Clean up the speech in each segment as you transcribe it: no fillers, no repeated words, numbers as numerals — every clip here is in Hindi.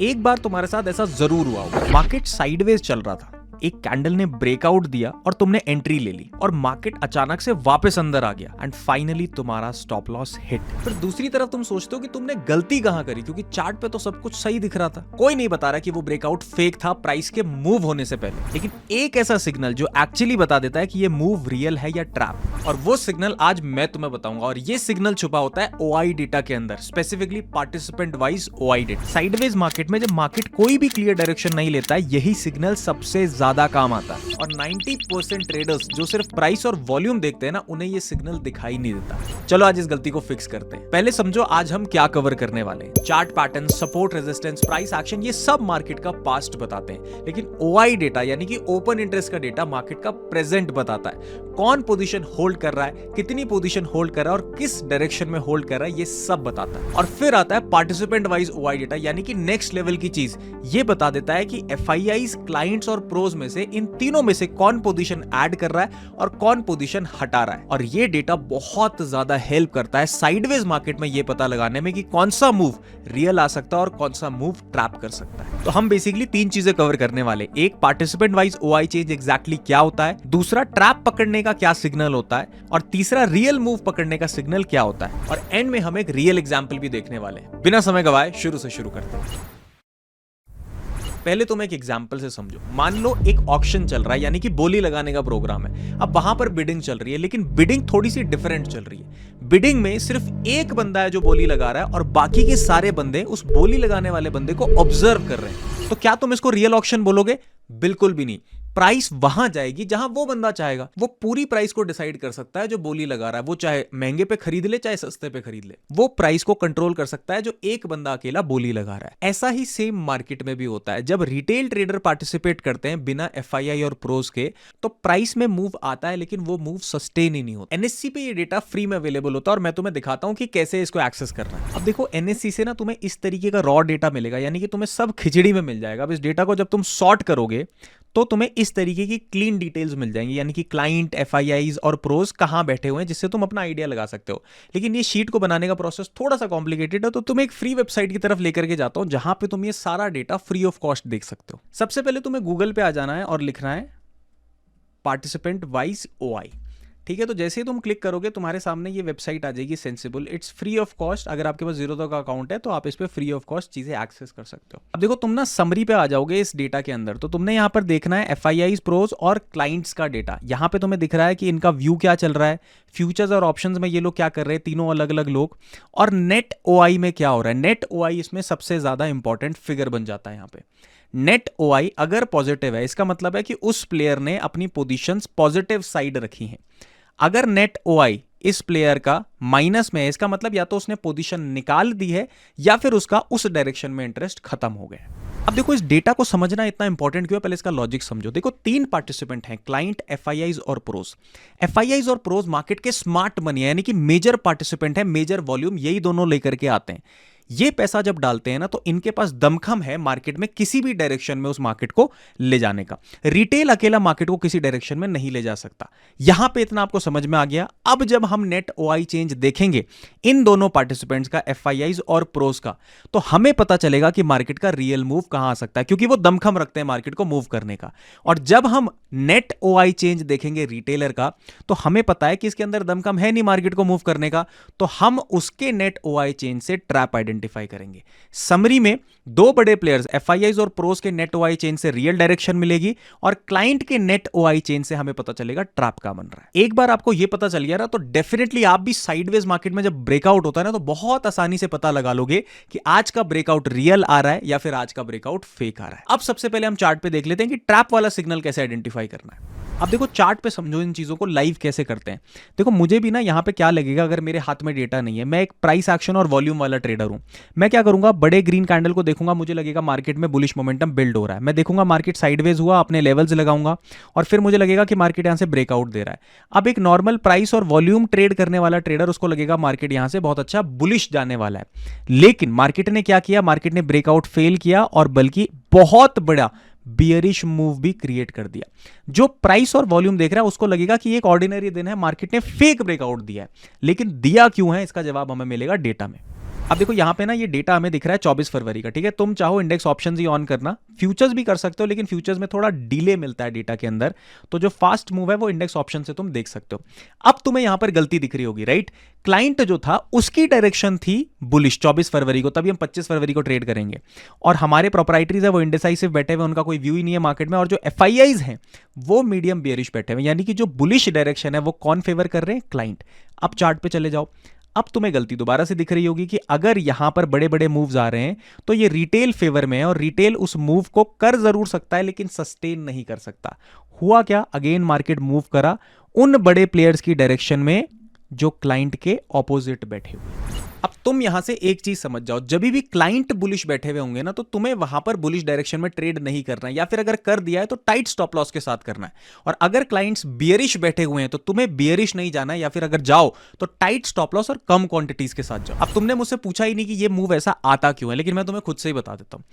एक बार तुम्हारे साथ ऐसा जरूर हुआ होगा, मार्केट साइडवेज चल रहा था, एक कैंडल ने ब्रेकआउट दिया और तुमने एंट्री ले ली और मार्केट अचानक से वापस अंदर आ गया एंड फाइनली तुम्हारा स्टॉप लॉस हिट। फिर दूसरी तरफ तुम सोचते हो कि तुमने गलती कहां करी, क्योंकि चार्ट पे तो सब कुछ सही दिख रहा था। कोई नहीं बता रहा कि वो ब्रेकआउट फेक था प्राइस के मूव होने से पहले, लेकिन एक ऐसा सिग्नल जो एक्चुअली बता देता है कि ये मूव रियल है या ट्रैप, और वो सिग्नल आज मैं तुम्हें बताऊंगा। और ये सिग्नल छुपा होता है ओआई डेटा के अंदर, specifically participant wise OI data. Sideways market में जब मार्केट कोई भी क्लियर डायरेक्शन नहीं लेता है, यही सिग्नल सबसे ज्यादा काम आता है। और 90% ट्रेडर्स जो सिर्फ प्राइस और वॉल्यूम देखते हैं ना, उन्हें ये सिग्नल दिखाई नहीं देता। चलो आज इस गलती को फिक्स करते हैं। पहले समझो आज हम क्या कवर करने वाले हैं। Chart pattern, support, resistance, price action, ये सब मार्केट का पास्ट बताते हैं, लेकिन ओआई डेटा यानी कि ओपन इंटरेस्ट का डेटा मार्केट का प्रेजेंट बताता है। कौन पोजीशन होल्ड कर रहा है, कितनी पोजीशन होल्ड कर रहा है और किस डायरेक्शन में होल्ड कर रहा है, ये सब बताता है। और फिर आता है पार्टिसिपेंट वाइज ओआई डेटा, यानी कि नेक्स्ट लेवल की चीज। ये बता देता है कि एफआईआईज, क्लाइंट्स और प्रोज में से इन तीनों में से कौन पोजीशन ऐड कर रहा है और कौन पोजीशन हटा रहा है। और ये डेटा बहुत ज्यादा हेल्प करता है साइडवेज मार्केट में ये पता लगाने में कि कौन सा मूव रियल आ सकता है और कौन सा मूव ट्रैप कर सकता है। तो हम बेसिकली तीन चीजें कवर करने वाले। एक, participant wise OI change exactly क्या होता है। दूसरा, ट्रैप पकड़ने का क्या सिग्नल होता है। और तीसरा, रियल मूव पकड़ने का सिग्नल क्या होता है। और एंड में हम एक रियल एग्जांपल भी देखने वाले हैं। बिना समय गवाए शुरू करते हैं। पहले तुम एक एग्जाम्पल से समझो। मान लो एक ऑक्शन चल रहा है, यानी कि बोली लगाने का प्रोग्राम है। अब वहां पर बिडिंग चल रही है, लेकिन बिडिंग थोड़ी सी डिफरेंट चल रही है। बिडिंग में सिर्फ एक बंदा है जो बोली लगा रहा है और बाकी के सारे बंदे उस बोली लगाने वाले बंदे को ऑब्जर्व कर रहे हैं। तो क्या तुम इसको रियल ऑक्शन बोलोगे? बिल्कुल भी नहीं। प्राइस वहां जाएगी जहां वो बंदा चाहेगा। वो पूरी प्राइस को डिसाइड कर सकता है जो बोली लगा रहा है। वो चाहे महंगे पे खरीद ले, चाहे सस्ते पे खरीद ले, वो प्राइस को कंट्रोल कर सकता है जो एक बंदा अकेला बोली लगा रहा है। ऐसा ही सेम मार्केट में भी होता है। जब रिटेल ट्रेडर पार्टिसिपेट करते हैं बिना एफआईआई और प्रोज के, तो प्राइस में मूव आता है, लेकिन वो मूव सस्टेन ही नहीं होता। एनएससी पे ये डेटा फ्री में अवेलेबल होता है और मैं तुम्हें दिखाता हूं कि कैसे इसको एक्सेस करना है। अब देखो, एनएससी से ना तुम्हें इस तरीके का रॉ डेटा मिलेगा, यानी कि तुम्हें सब खिचड़ी में मिल जाएगा। अब इस डेटा को जब तुम सॉर्ट करोगे तो तुम्हें इस तरीके की क्लीन डिटेल्स मिल जाएंगी, यानी कि क्लाइंट, एफआईआईज और प्रोज कहां बैठे हुए हैं, जिससे तुम अपना आइडिया लगा सकते हो। लेकिन ये शीट को बनाने का प्रोसेस थोड़ा सा कॉम्प्लिकेटेड है, तो तुम्हें एक फ्री वेबसाइट की तरफ लेकर के जाता हूं जहां पे तुम ये सारा डेटा फ्री ऑफ कॉस्ट देख सकते हो। सबसे पहले तुम्हें गूगल पे आ जाना है और लिखना है पार्टिसिपेंट वाइज ओआई। ठीक है, तो जैसे ही तुम क्लिक करोगे तुम्हारे सामने ये वेबसाइट आ जाएगी, sensible. It's free of cost. अगर आपके पास जीरो का अकाउंट है तो आप इस पे फ्री ऑफ कॉस्ट चीजें एक्सेस कर सकते हो। अब देखो, तुम ना समरी पे आ जाओगे इस डेटा के अंदर, तो तुमने यहाँ पर देखना है एफआईआईज, प्रोज और क्लाइंट्स का डेटा। यहाँ पे तुम्हें दिख रहा है कि इनका व्यू क्या चल रहा है, फ्यूचर्स और ऑप्शंस में ये लोग क्या कर रहे हैं, तीनों अलग अलग लोग, और नेट ओआई में क्या हो रहा है। नेट ओआई इसमें सबसे ज्यादा इंपॉर्टेंट फिगर बन जाता है। यहाँ पे नेट ओआई अगर पॉजिटिव है, इसका मतलब है कि उस प्लेयर ने अपनी पोजीशंस पॉजिटिव साइड रखी हैं। अगर नेट ओआई इस प्लेयर का माइनस में है, इसका मतलब या तो उसने पोजीशन निकाल दी है या फिर उसका उस डायरेक्शन में इंटरेस्ट खत्म हो गया। अब देखो, इस डेटा को समझना इतना इंपॉर्टेंट क्यों है, पहले इसका लॉजिक समझो। देखो, तीन पार्टिसिपेंट हैं, क्लाइंट, एफआईआईज और प्रोज। एफआईआईज और प्रोज मार्केट के स्मार्ट मनी है, यानी कि मेजर पार्टिसिपेंट है, मेजर वॉल्यूम यही दोनों लेकर के आते हैं। ये पैसा जब डालते हैं ना, तो इनके पास दमखम है मार्केट में किसी भी डायरेक्शन में उस मार्केट को ले जाने का। रिटेल अकेला मार्केट को किसी डायरेक्शन में नहीं ले जा सकता। यहां पे इतना आपको समझ में आ गया। अब जब हम नेट ओआई चेंज देखेंगे इन दोनों पार्टिसिपेंट्स का, एफआईआईज और प्रोज का, तो हमें पता चलेगा कि मार्केट का रियल मूव कहां आ सकता है, क्योंकि वो दमखम रखते हैं मार्केट को मूव करने का। और जब हम नेट ओआई चेंज देखेंगे रिटेलर का, तो हमें पता है कि इसके अंदर दमखम है नहीं मार्केट को मूव करने का, तो हम उसके नेट ओआई चेंज से ट्रैप आइडेंटिफाई करेंगे। समरी में दो बड़े प्लेयर्स एफआईआईज और प्रोज के नेट ओआई चेन से रियल डायरेक्शन मिलेगी और क्लाइंट के नेट ओआई चेन से हमें पता चलेगा ट्रैप का बन रहा है। एक बार आपको यह पता चल गया ना, तो डेफिनेटली आप भी साइडवेज मार्केट में जब ब्रेकआउट होता है ना, तो बहुत आसानी से पता लगा लोगे कि आज का ब्रेकआउट रियल आ रहा है या फिर आज का ब्रेकआउट फेक आ रहा है। अब सबसे पहले हम चार्ट पे देख लेते हैं कि ट्रैप वाला सिग्नल कैसे आइडेंटिफाई करना है। अब देखो, चार्ट पे समझो इन चीजों को लाइव कैसे करते हैं। देखो, मुझे भी ना यहां पे क्या लगेगा अगर मेरे हाथ में डेटा नहीं है। मैं एक प्राइस एक्शन और वॉल्यूम वाला ट्रेडर हूं। मैं क्या करूंगा, बड़े ग्रीन कैंडल को देखूंगा, मुझे लगेगा मार्केट में बुलिश मोमेंटम बिल्ड हो रहा है। मैं देखूंगा मार्केट साइडवेज हुआ, अपने लेवल्स लगाऊंगा और फिर मुझे लगेगा कि मार्केट यहां से ब्रेकआउट दे रहा है। अब एक नॉर्मल प्राइस और वॉल्यूम ट्रेड करने वाला ट्रेडर, उसको लगेगा मार्केट यहां से बहुत अच्छा बुलिश जाने वाला है। लेकिन मार्केट ने क्या किया, मार्केट ने ब्रेकआउट फेल किया और बल्कि बहुत बड़ा बियरिश मूव भी क्रिएट कर दिया। जो प्राइस और वॉल्यूम देख रहा है उसको लगेगा कि एक ऑर्डिनरी दिन है, मार्केट ने फेक ब्रेकआउट दिया है। लेकिन दिया क्यों है, इसका जवाब हमें मिलेगा डेटा में। अब देखो यहाँ पे ना ये डेटा हमें दिख रहा है 24 फरवरी का, ठीक है। तुम चाहो इंडेक्स ऑप्शन ही ऑन करना, फ्यूचर्स भी कर सकते हो, लेकिन फ्यूचर्स में थोड़ा डिले मिलता है डेटा के अंदर, तो जो फास्ट मूव है वो इंडेक्स ऑप्शन से तुम देख सकते हो। अब तुम्हें यहां पर गलती दिख रही होगी, राइट। क्लाइंट जो था उसकी डायरेक्शन थी बुलिश 24 फरवरी को, तभी हम 25 फरवरी को ट्रेड करेंगे। और हमारे प्रोप्राइटरीज है वो इंडिसाइसिव बैठे हुए, उनका कोई व्यू ही नहीं है मार्केट में, और जो एफआईआईज हैं वो मीडियम बेयरिश बैठे हुए, यानी कि जो बुलिश डायरेक्शन है वो कौन फेवर कर रहे हैं, क्लाइंट। अब चार्ट पे चले जाओ। अब तुम्हें गलती दोबारा से दिख रही होगी कि अगर यहां पर बड़े बड़े मूव्स आ रहे हैं तो ये रिटेल फेवर में है, और रिटेल उस मूव को कर जरूर सकता है लेकिन सस्टेन नहीं कर सकता। हुआ क्या, अगेन मार्केट मूव करा उन बड़े प्लेयर्स की डायरेक्शन में जो क्लाइंट के ऑपोजिट बैठे हुए। अब तुम यहां से एक चीज समझ जाओ, जब भी क्लाइंट बुलिश बैठे हुए होंगे ना, तो तुम्हें वहां पर बुलिश डायरेक्शन में ट्रेड नहीं करना है, या फिर अगर कर दिया है तो टाइट स्टॉप लॉस के साथ करना है। और अगर क्लाइंट्स बियरिश बैठे हुए हैं तो तुम्हें बियरिश नहीं जाना है, या फिर अगर जाओ तो टाइट स्टॉप लॉस और कम क्वांटिटीज के साथ जाओ। अब तुमने मुझसे पूछा ही नहीं कि ये मूव ऐसा आता क्यों है, लेकिन मैं तुम्हें खुद से ही बता देता हूं।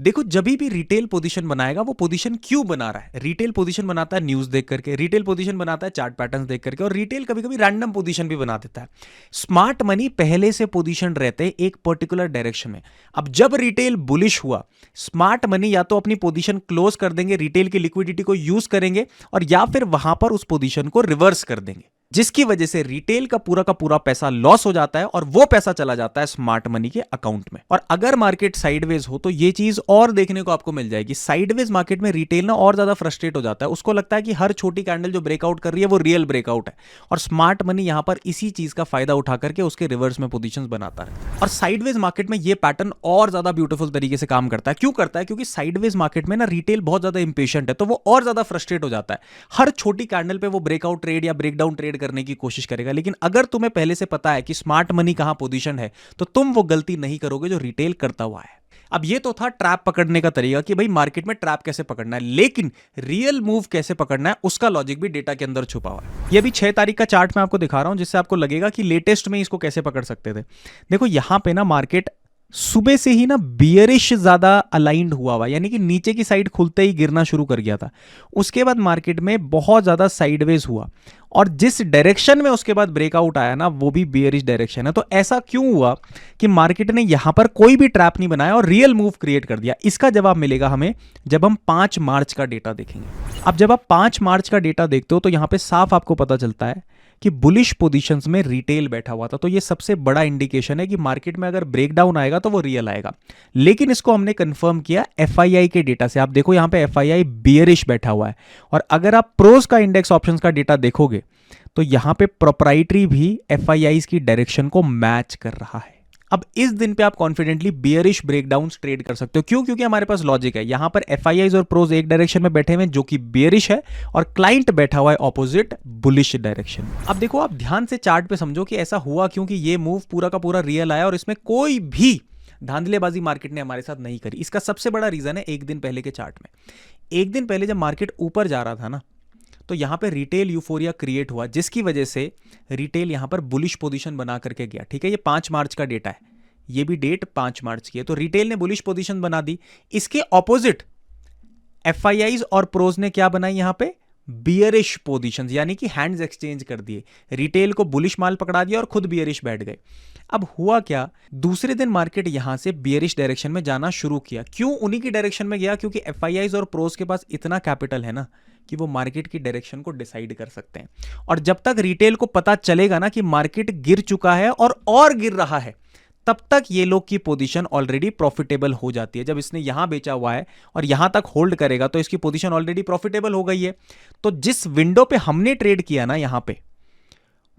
देखो, जब भी रिटेल पोजीशन बनाएगा वो पोजीशन क्यों बना रहा है। रिटेल पोजीशन बनाता है न्यूज देख करके, रिटेल पोजीशन बनाता है चार्ट पैटर्न्स देख करके, और रिटेल कभी कभी रैंडम पोजीशन भी बना देता है। स्मार्ट मनी पहले से पोजीशन रहते एक पर्टिकुलर डायरेक्शन में। अब जब रिटेल बुलिश हुआ, स्मार्ट मनी या तो अपनी पोजीशन क्लोज कर देंगे, रिटेल की लिक्विडिटी को यूज करेंगे, और या फिर वहां पर उस पोजीशन को रिवर्स कर देंगे, जिसकी वजह से रिटेल का पूरा पैसा लॉस हो जाता है और वो पैसा चला जाता है स्मार्ट मनी के अकाउंट में। और अगर मार्केट साइडवेज हो तो ये चीज और देखने को आपको मिल जाएगी। साइडवेज मार्केट में रिटेल ना और ज्यादा फ्रस्ट्रेट हो जाता है, उसको लगता है कि हर छोटी कैंडल जो ब्रेकआउट कर रही है वो रियल ब्रेकआउट है, और स्मार्ट मनी यहां पर इसी चीज का फायदा उठा करके उसके रिवर्स में पोजीशंस बनाता है। और साइडवेज मार्केट में ये पैटर्न और ज्यादा ब्यूटीफुल तरीके से काम करता है। क्यों करता है? क्योंकि साइडवेज मार्केट में ना रिटेल बहुत ज्यादा इंपेशेंट है, तो वो और ज्यादा फ्रस्ट्रेट हो जाता है। हर छोटी कैंडल पे वो ब्रेकआउट ट्रेड या ब्रेकडाउन ट्रेड करने की कोशिश करेगा। लेकिन अगर तुम्हें पहले से पता है कि स्मार्ट मनी कहां पोजीशन है, तो तुम वो गलती नहीं करोगे जो रिटेल करता हुआ है। अब ये तो था ट्रैप पकड़ने का तरीका कि भाई मार्केट में ट्रैप कैसे पकड़ना है, लेकिन रियल मूव कैसे पकड़ना है उसका लॉजिक भी डेटा के अंदर छुपा हुआ है। ये भी 6 तारीख का चार्ट मैं आपको दिखा रहा हूं, जिससे आपको लगेगा कि लेटेस्ट में इसको कैसे पकड़ सकते थे। देखो यहां पे ना मार्केट सुबह से ही ना बियरिश ज्यादा अलाइंड हुआ, यानी कि नीचे की साइड खुलते ही गिरना शुरू कर गया था। उसके बाद मार्केट में बहुत ज्यादा साइडवेज हुआ, और जिस डायरेक्शन में उसके बाद ब्रेकआउट आया ना वो भी बियरिश डायरेक्शन है। तो ऐसा क्यों हुआ कि मार्केट ने यहां पर कोई भी ट्रैप नहीं बनाया और रियल मूव क्रिएट कर दिया? इसका जवाब मिलेगा हमें जब हम 5 मार्च का डेटा देखेंगे। अब जब आप 5 मार्च का डेटा देखते हो तो यहां पे साफ आपको पता चलता है कि बुलिश पोजीशंस में रिटेल बैठा हुआ था। तो ये सबसे बड़ा इंडिकेशन है कि मार्केट में अगर ब्रेकडाउन आएगा तो वो रियल आएगा। लेकिन इसको हमने कंफर्म किया एफआईआई के डेटा से। आप देखो यहां पे एफआईआई बियरिश बैठा हुआ है, और अगर आप प्रोस का इंडेक्स ऑप्शंस का डेटा देखोगे तो यहां पे प्रोप्राइटरी भी एफआईआईज की डायरेक्शन को मैच कर रहा है। अब इस दिन पे आप कॉन्फिडेंटली बियरिश ब्रेकडाउन ट्रेड कर सकते हो। क्यों? क्योंकि हमारे पास लॉजिक है। यहां पर एफआईआईज और प्रोज एक डायरेक्शन में बैठे हुए जो कि बियरिश है, और क्लाइंट बैठा हुआ है ऑपोजिट बुलिश डायरेक्शन। अब देखो, आप ध्यान से चार्ट पे समझो कि ऐसा हुआ क्योंकि ये मूव पूरा का पूरा रियल आया और इसमें कोई भी धांधलेबाजी मार्केट ने हमारे साथ नहीं करी। इसका सबसे बड़ा रीजन है एक दिन पहले के चार्ट में। एक दिन पहले जब मार्केट ऊपर जा रहा था ना, तो यहां पे रिटेल यूफोरिया क्रिएट हुआ, जिसकी वजह से रिटेल यहां पर बुलिश पोजीशन बना करके गया। ठीक है, ये 5 मार्च का डेटा है, ये भी डेट 5 मार्च की है। तो रिटेल ने बुलिश पोजीशन बना दी। इसके ऑपोजिट एफआईआईज और प्रोज ने क्या बनाई? यहां पे बियरिश पोजीशंस, यानी कि हैंड्स एक्सचेंज कर दिए। रिटेल को बुलिश माल पकड़ा दिया और खुद बियरिश बैठ गए। अब हुआ क्या, दूसरे दिन मार्केट यहां से बियरिश डायरेक्शन में जाना शुरू किया। क्यों उन्हीं की डायरेक्शन में गया? क्योंकि एफआईआईज और प्रोज के पास इतना कैपिटल है ना कि वो मार्केट की डायरेक्शन को डिसाइड कर सकते हैं। और जब तक रिटेल को पता चलेगा ना कि मार्केट गिर चुका है और गिर रहा है, तब तक ये लोग की पोजीशन ऑलरेडी प्रॉफिटेबल हो जाती है। जब इसने यहां बेचा हुआ है और यहां तक होल्ड करेगा तो इसकी पोजीशन ऑलरेडी प्रॉफिटेबल हो गई है। तो जिस विंडो पे हमने ट्रेड किया ना यहां पे,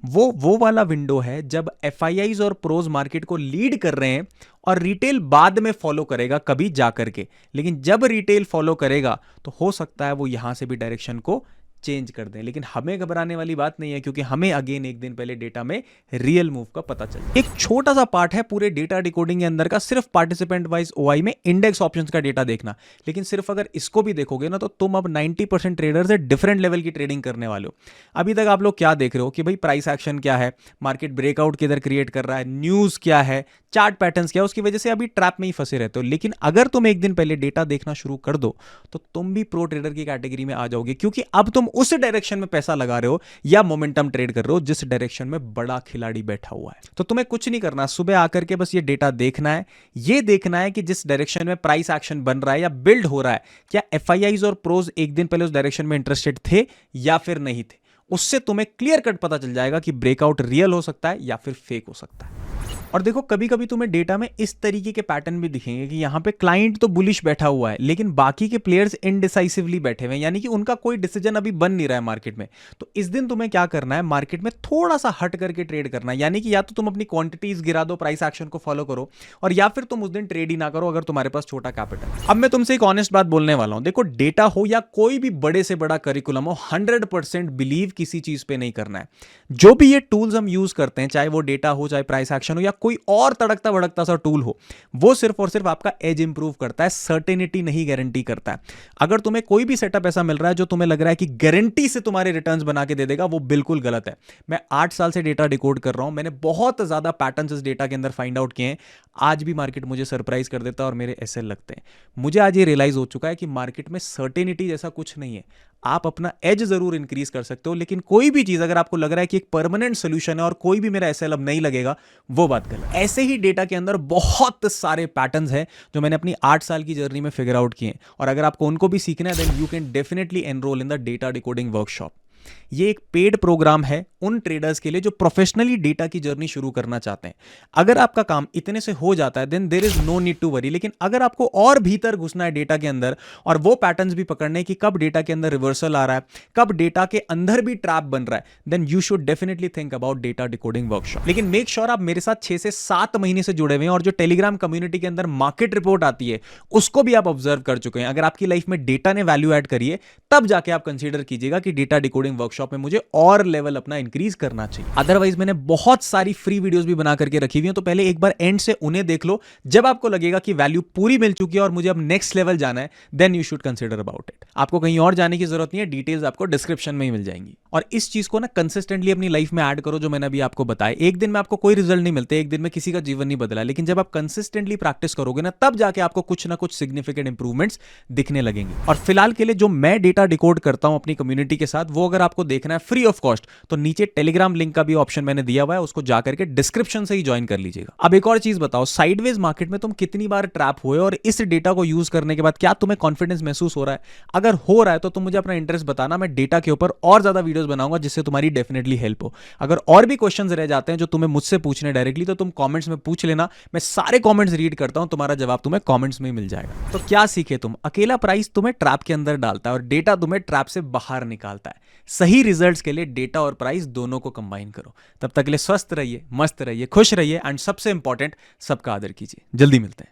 वो वाला विंडो है जब एफआईआईज और प्रोज मार्केट को लीड कर रहे हैं और रिटेल बाद में फॉलो करेगा कभी जा करके। लेकिन जब रिटेल फॉलो करेगा तो हो सकता है वो यहां से भी डायरेक्शन को चेंज कर दें। लेकिन हमें घबराने वाली बात नहीं है, क्योंकि हमें अगेन एक दिन पहले डेटा में रियल मूव का पता चला। एक छोटा सा पार्ट है पूरे डेटा डिकोडिंग के अंदर का, सिर्फ पार्टिसिपेंट वाइज ओआई में इंडेक्स ऑप्शंस का डेटा देखना। लेकिन सिर्फ अगर इसको भी देखोगे ना तो तुम अब 90% ट्रेडर से डिफरेंट लेवल की ट्रेडिंग करने वाले हो। अभी तक आप लोग क्या देख रहे हो कि भाई प्राइस एक्शन क्या है, मार्केट ब्रेकआउट किधर क्रिएट कर रहा है, न्यूज क्या है, चार्ट पैटर्न्स क्या है, उसकी वजह से अभी ट्रैप में ही फंसे रहते हो। लेकिन अगर तुम एक दिन पहले डेटा देखना शुरू कर दो तो तुम भी प्रो ट्रेडर की कैटेगरी में आ जाओगे, क्योंकि अब तुम उस डायरेक्शन में पैसा लगा रहे हो या मोमेंटम ट्रेड कर रहे हो जिस डायरेक्शन में बड़ा खिलाड़ी बैठा हुआ है। तो तुम्हें कुछ नहीं करना, सुबह आकर के बस ये डेटा देखना है, ये देखना है कि जिस डायरेक्शन में प्राइस एक्शन बन रहा है या बिल्ड हो रहा है, क्या एफआईआईज और प्रोज एक दिन पहले उस डायरेक्शन में इंटरेस्टेड थे या फिर नहीं थे। उससे तुम्हें क्लियर कट पता चल जाएगा कि ब्रेकआउट रियल हो सकता है या फिर फेक हो सकता है। और देखो कभी कभी तुम्हें डेटा में इस तरीके के पैटर्न भी दिखेंगे कि यहां पे क्लाइंट तो बुलिश बैठा हुआ है लेकिन बाकी के प्लेयर्स इनडिसाइसिवली बैठे हुए हैं, यानी कि उनका कोई डिसीजन अभी बन नहीं रहा है मार्केट में। तो इस दिन तुम्हें क्या करना है, मार्केट में थोड़ा सा हट करके ट्रेड करना है, यानी कि या तो तुम अपनी क्वांटिटीज गिरा दो, प्राइस एक्शन को फॉलो करो, और या फिर तुम उस दिन ट्रेड ही ना करो अगर तुम्हारे पास छोटा कैपिटल। अब मैं तुमसे एक ऑनेस्ट बात बोलने वाला हूं, देखो डेटा हो या कोई भी बड़े से बड़ा करिकुलम हो, 100% बिलीव किसी चीज पे नहीं करना है। जो भी ये टूल्स हम यूज करते हैं, चाहे वो डेटा हो, चाहे प्राइस एक्शन हो, या कोई और तड़कता भड़कता सा टूल हो, वो सिर्फ और सिर्फ आपका एज इंप्रूव करता है, सर्टेनिटी नहीं गारंटी करता है। अगर तुम्हें कोई भी सेटअप ऐसा मिल रहा है जो तुम्हें लग रहा है कि गारंटी से तुम्हारे रिटर्न्स बना के दे देगा, वो बिल्कुल गलत है। मैं 8 साल से डेटा डिकोड कर रहा हूं, मैंने बहुत ज्यादा पैटर्न्स इस डेटा के अंदर फाइंड आउट किए हैं। आज भी मार्केट मुझे सरप्राइज कर देता है और मेरे एसएल लगते हैं। मुझे आज ये रियलाइज हो चुका है कि मार्केट में सर्टेनिटी जैसा कुछ नहीं है। आप अपना एज जरूर इंक्रीज कर सकते हो, लेकिन कोई भी चीज अगर आपको लग रहा है कि एक परमानेंट सोल्यूशन है और कोई भी मेरा एसएल अब नहीं लगेगा, वो बात गलत। ऐसे ही डेटा के अंदर बहुत सारे पैटर्न्स हैं जो मैंने अपनी 8 साल की जर्नी में फिगर आउट किए हैं, और अगर आपको उनको भी सीखना है then you can definitely enrol in the data decoding workshop. ये एक पेड प्रोग्राम है उन ट्रेडर्स के लिए जो प्रोफेशनली डेटा की जर्नी शुरू करना चाहते हैं। अगर आपका काम इतने से हो जाता है then there is no need to worry, लेकिन अगर आपको और भीतर घुसना है डेटा के अंदर और वो पैटर्न्स भी पकड़ने कि कब डेटा के अंदर रिवर्सल आ रहा है, कब डेटा के अंदर भी ट्रैप बन रहा है, then you should definitely think about data decoding workshop. लेकिन मेक श्योर आप मेरे साथ 6 से 7 महीने से जुड़े हुए हैं और जो टेलीग्राम कम्युनिटी के अंदर मार्केट रिपोर्ट आती है उसको भी आप ऑब्जर्व कर चुके हैं। अगर आपकी लाइफ में डेटा ने वैल्यू ऐड करी है तब जाके आप कंसीडर कीजिएगा कि डेटा डिकोडिंग वर्कशॉप में मुझे और लेवल अपना इंक्रीज करना चाहिए। अदरवाइज मैंने बहुत सारी फ्री वीडियोस भी बना करके रखी हुई हैं, तो पहले एक बार एंड से उन्हें देख लो। जब आपको लगेगा कि वैल्यू पूरी मिल चुकी है और मुझे अब नेक्स्ट लेवल जाना है, then you should consider about it. आपको कहीं और जाने की जरूरत नहीं है, डिटेल्स आपको डिस्क्रिप्शन में ही मिल जाएंगी। और इस चीज को ना कंसिस्टेंटली अपनी लाइफ में ऐड करो, जो मैंने अभी आपको बताया। एक दिन में आपको कोई रिजल्ट नहीं मिलते, एक दिन में किसी का जीवन नहीं बदला, लेकिन जब आप कंसिस्टेंटली प्रैक्टिस करोगे ना, तब जाके आपको कुछ ना कुछ सिग्निफिकेंट इंप्रूवमेंट्स दिखने लगेंगे। और फिलहाल के लिए जो मैं डेटा डिकोड करता हूं अपनी कम्युनिटी के साथ, वो अगर आपको देखना है फ्री ऑफ कॉस्ट, तो नीचे टेलीग्राम लिंक का भी ऑप्शन मैंने दिया हुआ है, उसको जाकर के डिस्क्रिप्शन से ही ज्वाइन कर लीजिएगा। अब एक और चीज बताओ, साइडवेज मार्केट में तुम कितनी बार ट्रैप हुए और इस डेटा को यूज करने के बाद क्या तुम्हें कॉन्फिडेंस महसूस हो रहा है? अगर हो रहा है तो तुम मुझे अपना इंटरेस्ट बताना, मैं डेटा के ऊपर और ज्यादा वीडियोस बनाऊंगा जिससे तुम्हारी डेफिनेटली हेल्प हो। अगर और भी क्वेश्चंस रह जाते हैं जो तुम्हें मुझसे पूछने डायरेक्टली, तो तुम कमेंट्स में पूछ लेना, मैं सारे कमेंट्स रीड करता हूं, तुम्हारा जवाब तुम्हें कमेंट्स में ही मिल जाएगा। तो क्या सीखे तुम? अकेला प्राइस तुम्हें ट्रैप के अंदर डालता है और डेटा तुम्हें ट्रैप से बाहर निकालता है। सही रिजल्ट्स के लिए डेटा और प्राइस दोनों को कंबाइन करो। तब तक के लिए स्वस्थ रहिए, मस्त रहिए, खुश रहिए, एंड सबसे इंपॉर्टेंट, सबका आदर कीजिए। जल्दी मिलते हैं।